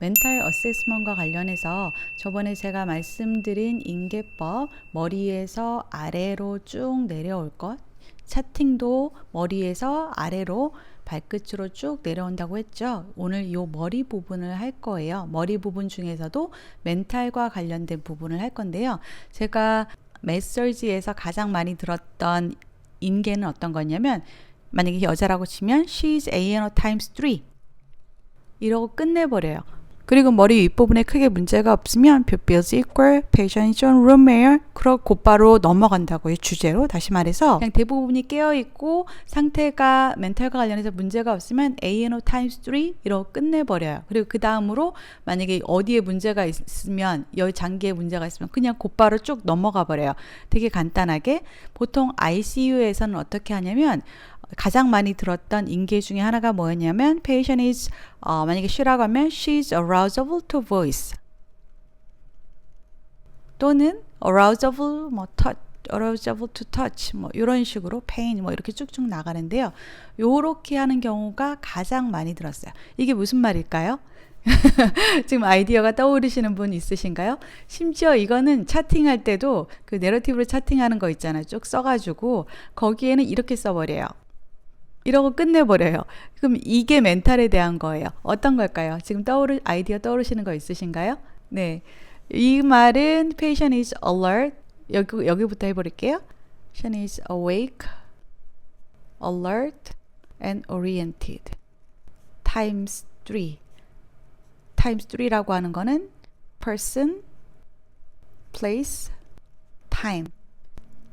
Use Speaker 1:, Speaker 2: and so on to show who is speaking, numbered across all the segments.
Speaker 1: 멘탈 어세스먼트과 관련해서 저번에 제가 말씀드린 인계법, 머리에서 아래로 쭉 내려올 것, 차팅도 머리에서 아래로 발끝으로 쭉 내려온다고 했죠. 오늘 이 머리 부분을 할 거예요. 머리 부분 중에서도 멘탈과 관련된 부분을 할 건데요. 제가 메시지에서 가장 많이 들었던 인계는 어떤 거냐면, 만약에 여자라고 치면 she's A&O times 3 이러고 끝내버려요. 그리고 머리 윗부분에 크게 문제가 없으면 pupils equal, patient on room air, 그러고 곧바로 넘어간다고요. 주제로. 다시 말해서 그냥 대부분이 깨어있고 상태가 멘탈과 관련해서 문제가 없으면 A&O times 3 이러고 끝내버려요. 그리고 그 다음으로 만약에 어디에 문제가 있으면, 여 장기에 문제가 있으면 그냥 곧바로 쭉 넘어가 버려요. 되게 간단하게. 보통 ICU에서는 어떻게 하냐면, 가장 많이 들었던 인계 중에 하나가 뭐였냐면 patient is 만약에 she라고 하면 she's arousable to voice 또는 arousable arousable to touch 이런 식으로 pain 이렇게 쭉쭉 나가는데요. 요렇게 하는 경우가 가장 많이 들었어요. 이게 무슨 말일까요? 지금 아이디어가 떠오르시는 분 있으신가요? 심지어 이거는 차팅할 때도 그 내러티브로 차팅하는 거 있잖아요. 쭉 써가지고 거기에는 이렇게 써버려요. 이러고 끝내버려요. 그럼 이게 멘탈에 대한 거예요. 어떤 걸까요? 지금 아이디어 떠오르시는 거 있으신가요? 네. 이 말은 patient is alert. 여기부터 해버릴게요. patient is awake, alert, and oriented. times 3. times 3라고 하는 거는 person, place, time.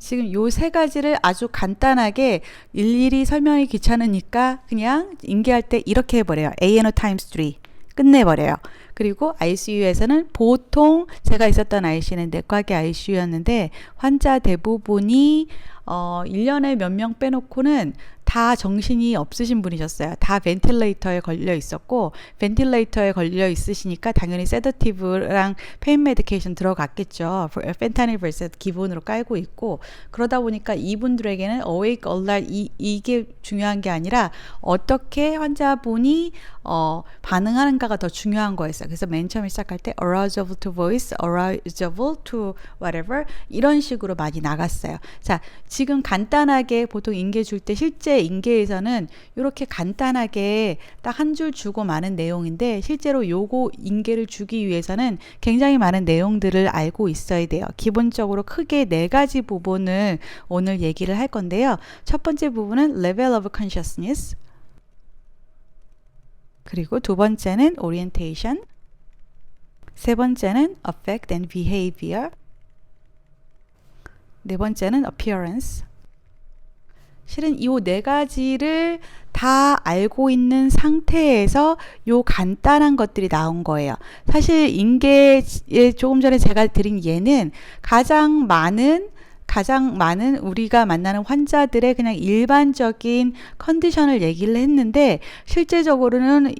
Speaker 1: 지금 요 세 가지를 아주 간단하게 일일이 설명이 귀찮으니까 그냥 인계할 때 이렇게 해버려요. A&O times 3 끝내버려요. 그리고 ICU에서는 보통 제가 있었던 ICU는 내과계 ICU였는데 환자 대부분이 1년에 몇 명 빼놓고는 다 정신이 없으신 분이셨어요. 다 벤틸레이터에 걸려 있었고, 벤틸레이터에 걸려 있으시니까 당연히 세더티브랑 페인 메디케이션 들어갔겠죠. 펜타닐 벌써 기본으로 깔고 있고, 그러다 보니까 이분들에게는 awake, alert 이게 중요한 게 아니라 어떻게 환자분이 반응하는가가 더 중요한 거였어요. 그래서 맨 처음에 시작할 때 arousable to voice, arousable to whatever 이런 식으로 많이 나갔어요. 자, 지금 간단하게 보통 인계 줄 때 실제 인계에서는 이렇게 간단하게 딱 한 줄 주고 많은 내용인데, 실제로 요거 인계를 주기 위해서는 굉장히 많은 내용들을 알고 있어야 돼요. 기본적으로 크게 네 가지 부분을 오늘 얘기를 할 건데요. 첫 번째 부분은 level of consciousness, 그리고 두 번째는 orientation, 세 번째는 affect and behavior, 네 번째는 appearance. 실은 이 네 가지를 다 알고 있는 상태에서 요 간단한 것들이 나온 거예요. 사실 인계에 조금 전에 제가 드린 예는 가장 많은 우리가 만나는 환자들의 그냥 일반적인 컨디션을 얘기를 했는데, 실제적으로는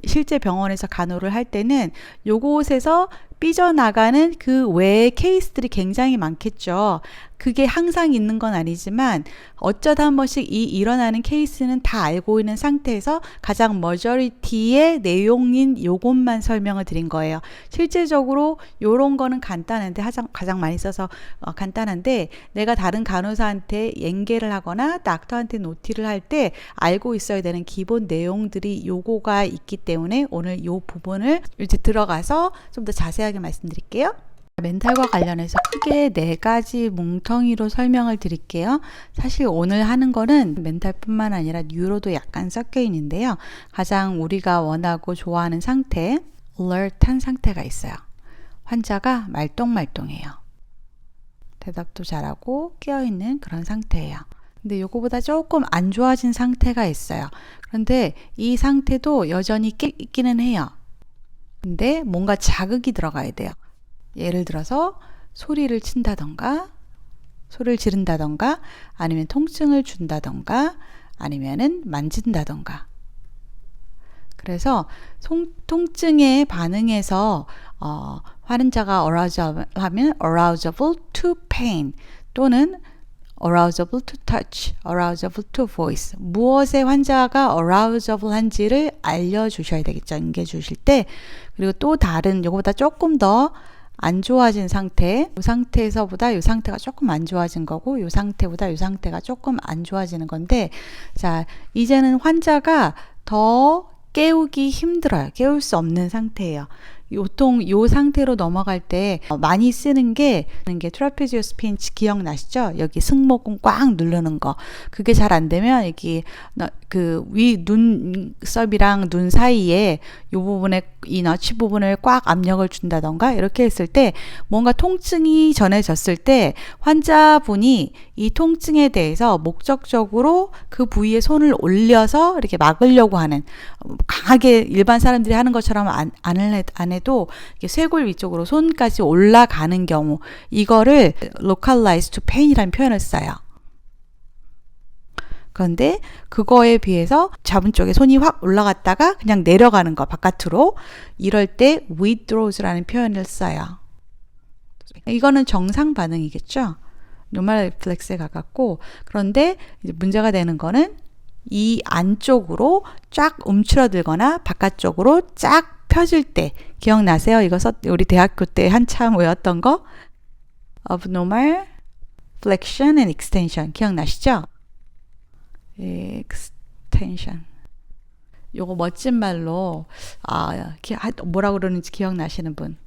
Speaker 1: 실제 병원에서 간호를 할 때는 요곳에서 삐져나가는 그 외의 케이스들이 굉장히 많겠죠. 그게 항상 있는 건 아니지만 어쩌다 한 번씩 일어나는 케이스는 다 알고 있는 상태에서 가장 머저리티의 내용인 요것만 설명을 드린 거예요. 실제적으로 요런 거는 간단한데, 가장 많이 써서 간단한데, 내가 다른 간호사한테 연계를 하거나 닥터한테 노티를 할 때 알고 있어야 되는 기본 내용들이 요거가 있기 때문에 오늘 요 부분을 이제 들어가서 좀 더 자세하게 말씀드릴게요. 멘탈과 관련해서 크게 네 가지 뭉텅이로 설명을 드릴게요. 사실 오늘 하는 거는 멘탈뿐만 아니라 뉴로도 약간 섞여 있는데요. 가장 우리가 원하고 좋아하는 상태, alert한 상태가 있어요. 환자가 말똥말똥해요. 대답도 잘하고 깨어있는 그런 상태예요. 근데 요거보다 조금 안 좋아진 상태가 있어요. 그런데 이 상태도 여전히 있기는 해요. 근데 뭔가 자극이 들어가야 돼요. 예를 들어서 소리를 친다던가, 소리를 지른다던가, 아니면 통증을 준다던가, 아니면은 만진다던가. 그래서 통증에 반응해서 환자가 arousable to pain 또는 arousable to touch, arousable to voice. 무엇에 환자가 arousable한지를 알려주셔야 되겠죠. 인계 주실 때. 그리고 또 다른 요거보다 조금 더 안 좋아진 상태, 이 상태에서보다 이 상태가 조금 안 좋아진 거고 이 상태보다 이 상태가 조금 안 좋아지는 건데, 자, 이제는 환자가 더 깨우기 힘들어요. 깨울 수 없는 상태예요. 보통 이 상태로 넘어갈 때 많이 쓰는 게 트라피지오스 핀치 기억나시죠? 여기 승모근 꽉 누르는 거. 그게 잘 안 되면 여기 그 위 눈썹이랑 눈 사이에 이 부분에 이 너치 부분을 꽉 압력을 준다던가 이렇게 했을 때 뭔가 통증이 전해졌을 때 환자분이 이 통증에 대해서 목적적으로 그 부위에 손을 올려서 이렇게 막으려고 하는, 강하게 일반 사람들이 하는 것처럼 안 해도 쇄골 위쪽으로 손까지 올라가는 경우, 이거를 localized to pain이라는 표현을 써요. 그런데 그거에 비해서 잡은 쪽에 손이 확 올라갔다가 그냥 내려가는 거 바깥으로, 이럴 때 withdraws라는 표현을 써요. 이거는 정상 반응이겠죠. 노멀 리플렉스에 가깝고, 그런데 이제 문제가 되는 거는 이 안쪽으로 쫙 움츠러들거나 바깥쪽으로 쫙 펴질 때, 기억나세요? 이거 우리 대학교 때 한참 외웠던 거, abnormal flexion and extension 기억나시죠? extension. 요거 멋진 말로 뭐라고 그러는지 기억나시는 분?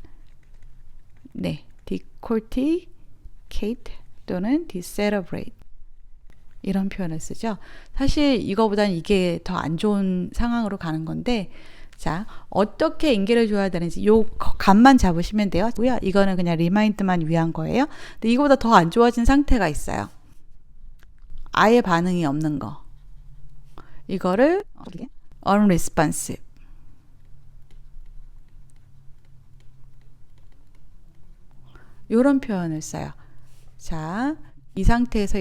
Speaker 1: 네, decorticate 또는 decerebrate 이런 표현을 쓰죠. 사실 이거보다는 이게 더 안 좋은 상황으로 가는 건데, 자, 어떻게 인계를 줘야 되는지 요 감만 잡으시면 돼요. 이거는 그냥 리마인드만 위한 거예요. 근데 이거보다 더 안 좋아진 상태가 있어요. 아예 반응이 없는 거. 이거를 unresponsive. 이런 표현을 써요. 자, 이 상태에서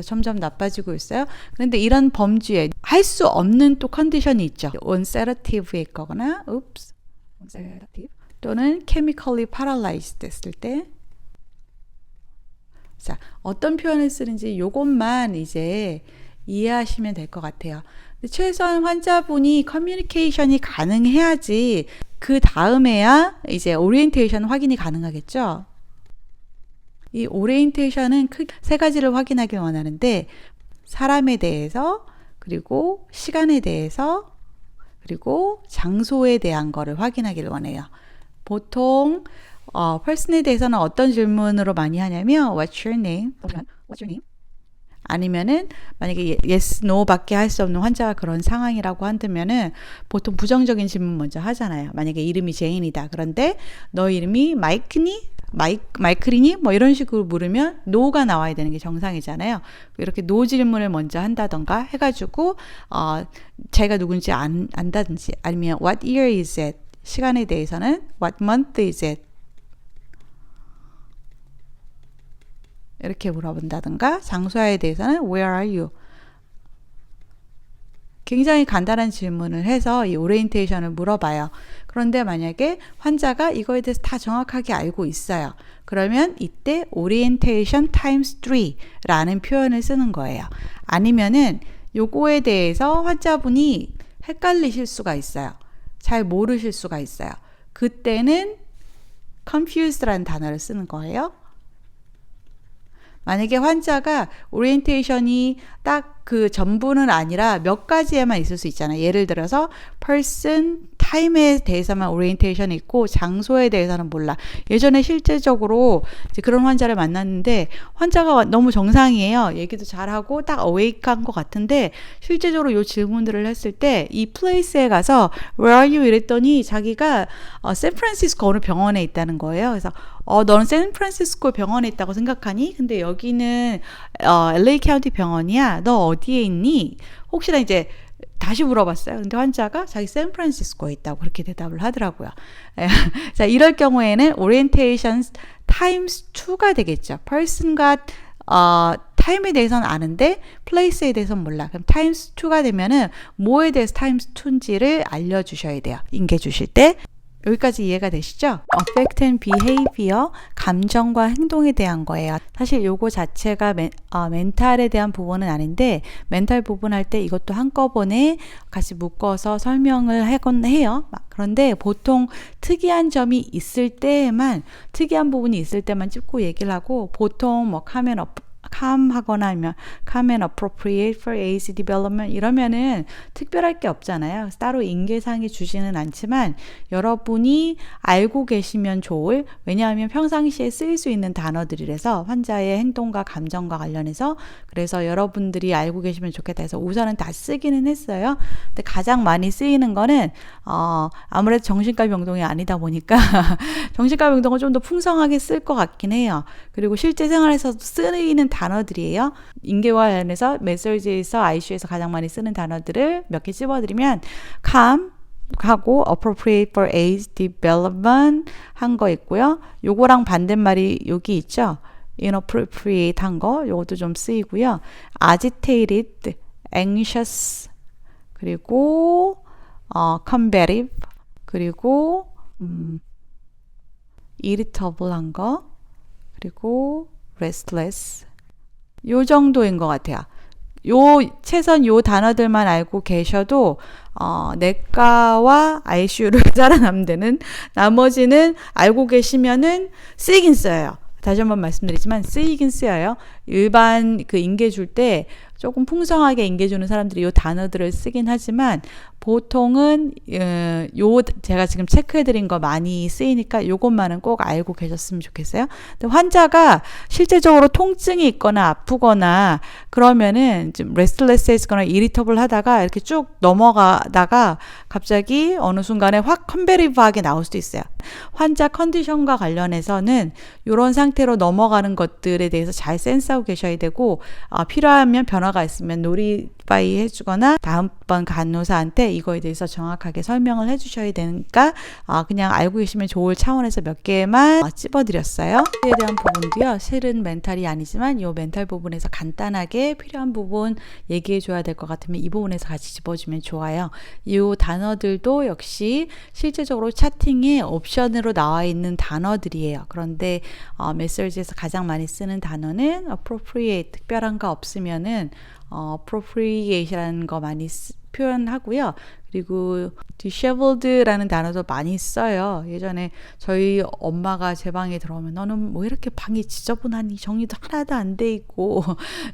Speaker 1: 점점 나빠지고 있어요. 그런데 이런 범주에 할 수 없는 또 컨디션이 있죠. unsedative에 있거나, unsedative 또는 chemically paralyzed 됐을 때. 자, 어떤 표현을 쓰는지 요것만 이제 이해하시면 될 것 같아요. 최소한 환자분이 커뮤니케이션이 가능해야지 그 다음에야 이제 오리엔테이션 확인이 가능하겠죠. 이 오리엔테이션은 크게 세 가지를 확인하길 원하는데, 사람에 대해서, 그리고 시간에 대해서, 그리고 장소에 대한 거를 확인하기를 원해요. 보통 person에 대해서는 어떤 질문으로 많이 하냐면 What's your name? What's your name? 아니면은 만약에 yes, no 밖에 할 수 없는 환자가 그런 상황이라고 한다면은 보통 부정적인 질문 먼저 하잖아요. 만약에 이름이 제인이다. 그런데 너 이름이 마이크니? 마이클이니? 뭐 이런 식으로 물으면 no가 나와야 되는 게 정상이잖아요. 이렇게 no 질문을 먼저 한다던가 해가지고 자기가 누군지 안다든지, 아니면 what year is it? 시간에 대해서는 what month is it? 이렇게 물어본다든가, 장소에 대해서는 where are you? 굉장히 간단한 질문을 해서 이 오리엔테이션을 물어봐요. 그런데 만약에 환자가 이거에 대해서 다 정확하게 알고 있어요. 그러면 이때 오리엔테이션 times 3라는 표현을 쓰는 거예요. 아니면은 요거에 대해서 환자분이 헷갈리실 수가 있어요. 잘 모르실 수가 있어요. 그때는 confused라는 단어를 쓰는 거예요. 만약에 환자가 오리엔테이션이 딱 그 전부는 아니라 몇 가지에만 있을 수 있잖아요. 예를 들어서 person, time에 대해서만 오리엔테이션이 있고 장소에 대해서는 몰라. 예전에 실제적으로 이제 그런 환자를 만났는데, 환자가 너무 정상이에요. 얘기도 잘하고 딱 어웨이크한 것 같은데, 실제적으로 이 질문들을 했을 때 이 플레이스에 가서 Where are you? 이랬더니 자기가 샌프란시스코 어느 병원에 있다는 거예요. 그래서 너는 샌프란시스코 병원에 있다고 생각하니? 근데 여기는 LA 카운티 병원이야. 너 어디에 있니? 혹시나 이제 다시 물어봤어요. 근데 환자가 자기 샌프란시스코에 있다고 그렇게 대답을 하더라고요. 자, 이럴 경우에는 오리엔테이션 타임스 2가 되겠죠. person과 타임에 대해서는 아는데 place에 대해서는 몰라. 그럼 times 2가 되면은 뭐에 대해서 times 2인지를 알려주셔야 돼요. 인계 주실 때. 여기까지 이해가 되시죠? Affect and behavior, 감정과 행동에 대한 거예요. 사실 요거 자체가 멘탈에 대한 부분은 아닌데 멘탈 부분 할 때 이것도 한꺼번에 같이 묶어서 설명을 하곤 해요. 그런데 보통 특이한 점이 있을 때만 특이한 부분이 있을 때만 짚고 얘기를 하고 보통 뭐 calm하거나 아니면 calm and appropriate for age development 이러면은 특별할 게 없잖아요. 따로 인계상이 주지는 않지만 여러분이 알고 계시면 좋을, 왜냐하면 평상시에 쓰일 수 있는 단어들이라서 환자의 행동과 감정과 관련해서, 그래서 여러분들이 알고 계시면 좋겠다 해서 우선은 다 쓰기는 했어요. 근데 가장 많이 쓰이는 거는 아무래도 정신과 병동이 아니다 보니까 정신과 병동은 좀 더 풍성하게 쓸 것 같긴 해요. 그리고 실제 생활에서도 쓰이는 단어들이에요. 인계와 관련해서 메시지에서 ICU에서 가장 많이 쓰는 단어들을 몇 개 찝어드리면 calm 하고 appropriate for age development 한 거 있고요. 요거랑 반대말이 여기 있죠. inappropriate 한 거, 요것도 좀 쓰이고요. agitated, anxious, 그리고 combative, 그리고 irritable 한 거, 그리고 restless. 요 정도인 것 같아요. 최선 요 단어들만 알고 계셔도 내과와 ICU를 살아남는 데는, 나머지는 알고 계시면은 쓰이긴 써요. 다시 한번 말씀드리지만 쓰이긴 쓰여요. 일반 그 인계 줄 때 조금 풍성하게 인계 주는 사람들이 요 단어들을 쓰긴 하지만 보통은 제가 지금 체크해드린 거 많이 쓰이니까 요것만은 꼭 알고 계셨으면 좋겠어요. 근데 환자가 실제적으로 통증이 있거나 아프거나 그러면은 좀 레스트레스해지거나 이리터블 하다가 이렇게 쭉 넘어가다가 갑자기 어느 순간에 확 컨베리브하게 나올 수도 있어요. 환자 컨디션과 관련해서는 이런 상태로 넘어가는 것들에 대해서 잘 센스하고 계셔야 되고, 필요하면 변화가 있으면 노리바이 해주거나 다음번 간호사한테 이거에 대해서 정확하게 설명을 해주셔야 되니까 그냥 알고 계시면 좋을 차원에서 몇 개만 찝어드렸어요. 이에 대한 부분도요, 실은 멘탈이 아니지만 이 멘탈 부분에서 간단하게 필요한 부분 얘기해 줘야 될 것 같으면 이 부분에서 같이 짚어주면 좋아요. 이 단어들도 역시 실제적으로 차팅에 옵션으로 나와 있는 단어들이에요. 그런데 메시지에서 가장 많이 쓰는 단어는 appropriate, 특별한 거 없으면은 appropriate이라는 거 많이 표현하고요. 그리고 disheveled라는 단어도 많이 써요. 예전에 저희 엄마가 제 방에 들어오면 너는 뭐 이렇게 방이 지저분하니, 정리도 하나도 안 돼 있고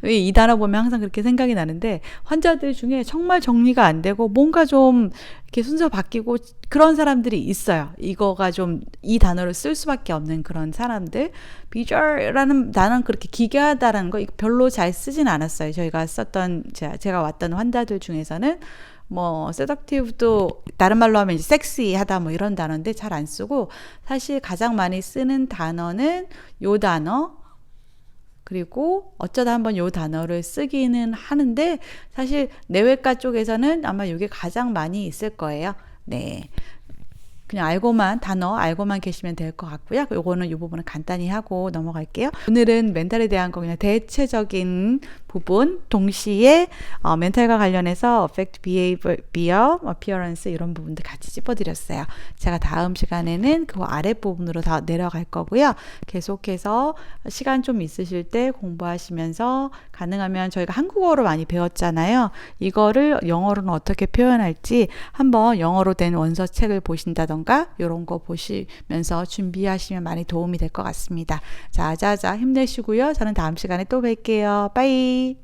Speaker 1: 이 단어 보면 항상 그렇게 생각이 나는데, 환자들 중에 정말 정리가 안 되고 뭔가 좀 이렇게 순서 바뀌고 그런 사람들이 있어요. 이거가 좀 이 단어를 쓸 수밖에 없는 그런 사람들. 비주얼라는 단어는 그렇게 기괴하다라는 거 별로 잘 쓰진 않았어요. 저희가 썼던 제가 왔던 환자들 중에서는 뭐 seductive도 다른 말로 하면 이제 섹시하다 뭐 이런 단어인데 잘 안 쓰고, 사실 가장 많이 쓰는 단어는 요 단어, 그리고 어쩌다 한번 요 단어를 쓰기는 하는데 사실 내외과 쪽에서는 아마 이게 가장 많이 있을 거예요. 네. 그냥 단어 알고만 계시면 될 것 같고요. 요거는 이 부분은 간단히 하고 넘어갈게요. 오늘은 멘탈에 대한 거 그냥 대체적인 부분, 동시에 멘탈과 관련해서 affect behavior, appearance 이런 부분들 같이 짚어드렸어요. 제가 다음 시간에는 그 아랫부분으로 다 내려갈 거고요. 계속해서 시간 좀 있으실 때 공부하시면서 가능하면 저희가 한국어로 많이 배웠잖아요. 이거를 영어로는 어떻게 표현할지 한번 영어로 된 원서 책을 보신다던가 이런 거 보시면서 준비하시면 많이 도움이 될 것 같습니다. 자, 힘내시고요. 저는 다음 시간에 또 뵐게요. 빠이.